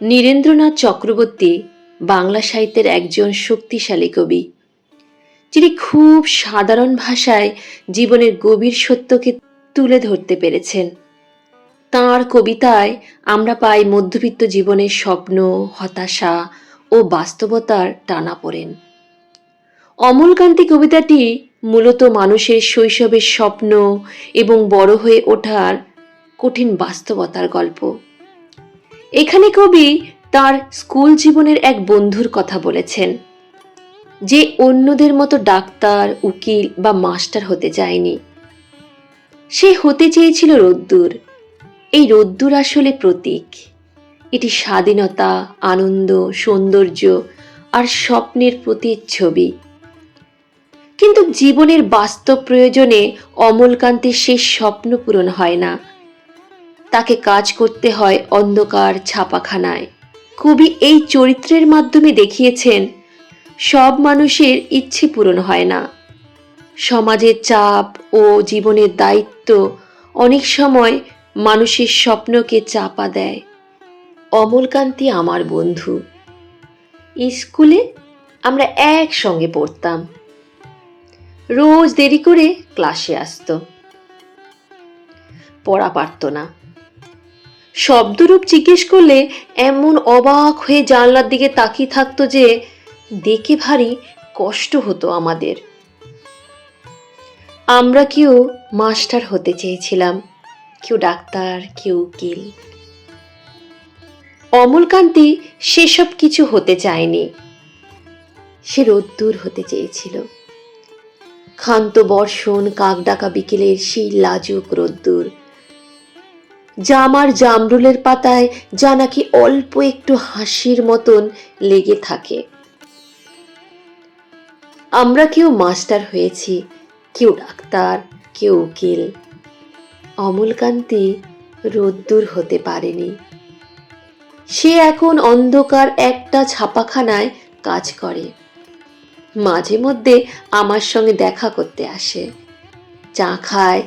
নীরেন্দ্রনাথ চক্রবর্তী বাংলা সাহিত্যের একজন শক্তিশালী কবি, যিনি খুব সাধারণ ভাষায় জীবনের গভীর সত্যকে তুলে ধরতে পেরেছেন। তাঁর কবিতায় আমরা পাই মধ্যবিত্ত জীবনের স্বপ্ন, হতাশা ও বাস্তবতার টানাপোড়েন। অমলকান্তি কবিতাটি মূলত মানুষের শৈশবের স্বপ্ন এবং বড় হয়ে ওঠার কঠিন বাস্তবতার গল্প। এখানে কবি তার স্কুল জীবনের এক বন্ধুর কথা বলেছেন, যে অন্যদের মতো ডাক্তার, উকিল বা মাস্টার হতে চায়নি। সে হতে চেয়েছিল রোদ্দুর। এই রোদ্দুর আসলে প্রতীক। এটি স্বাধীনতা, আনন্দ, সৌন্দর্য আর স্বপ্নের প্রতিচ্ছবি। কিন্তু জীবনের বাস্তব প্রয়োজনে অমলকান্তির সেই স্বপ্ন পূরণ হয় না। তাকে কাজ করতে হয় অন্ধকার ছাপাখানায়। কবি এই চরিত্রের মাধ্যমে দেখিয়েছেন, সব মানুষের ইচ্ছে পূরণ হয় না। সমাজের চাপ ও জীবনের দায়িত্ব অনেক সময় মানুষের স্বপ্নকে চাপা দেয়। অমলকান্তি আমার বন্ধু। স্কুলে আমরা একসঙ্গে পড়তাম। রোজ দেরি করে ক্লাসে আসতো। পড়া পারত না। শব্দরূপ জিজ্ঞেস করলে এমন অবাক হয়ে জানলার দিকে তাকিয়ে থাকতো যে দেখে ভারী কষ্ট হতো আমাদের। আমরা কেউ মাস্টার হতে চেয়েছিলাম, কেউ ডাক্তার, কেউ উকিল। অমলকান্তি সেসব কিছু হতে চায়নি। সে রোদ্দুর হতে চেয়েছিল। ক্ষান্ত বর্ষণ, কাক ডাকা বিকেলের সেই লাজুক রোদ্দুর, জামার জামরুলের পাতায় যা নাকি অল্প একটু হাসির মতন লেগে থাকে। আমরা কেউ মাস্টার হয়েছি, কেউ ডাক্তার, কেউ উকিল। অমলকান্তি রোদ্দুর হতে পারেনি। সে এখন অন্ধকার একটা ছাপাখানায় কাজ করে। মাঝে মধ্যে আমার সঙ্গে দেখা করতে আসে, চা খায়,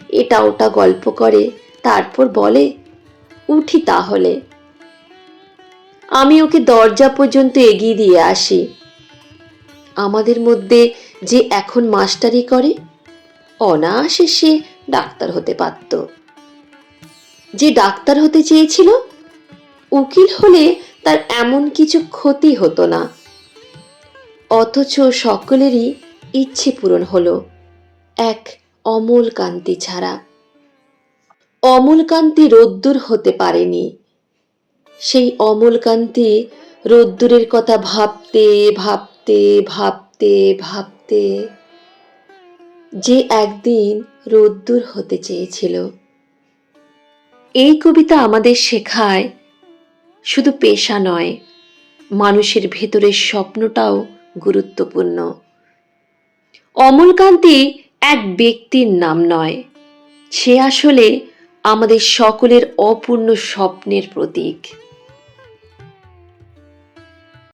এটা ওটা গল্প করে, তারপর বলে, উঠি তাহলে। আমি ওকে দরজা পর্যন্ত এগিয়ে দিয়ে আসি। আমাদের মধ্যে যে এখন মাস্টারি করে, অনায়াসে সে ডাক্তার হতে পারত। যে ডাক্তার হতে চেয়েছিল, উকিল হলে তার এমন কিছু ক্ষতি হতো না। অথচ সকলেরই ইচ্ছে পূরণ হলো, এক অমলকান্তি ছাড়া। অমলকান্তি রোদ্দুর হতে পারেনি। সেই অমলকান্তি রোদ্দুরের কথা ভাবতে ভাবতে ভাবতে ভাবতে যে একদিন রোদ্দুর হতে চেয়েছিল। এই কবিতা আমাদের শেখায়, শুধু পেশা নয়, মানুষের ভেতরের স্বপ্নটাও গুরুত্বপূর্ণ। অমলকান্তি এক ব্যক্তির নাম নয়, সে আসলে আমাদের সকলের অপূর্ণ স্বপ্নের প্রতীক।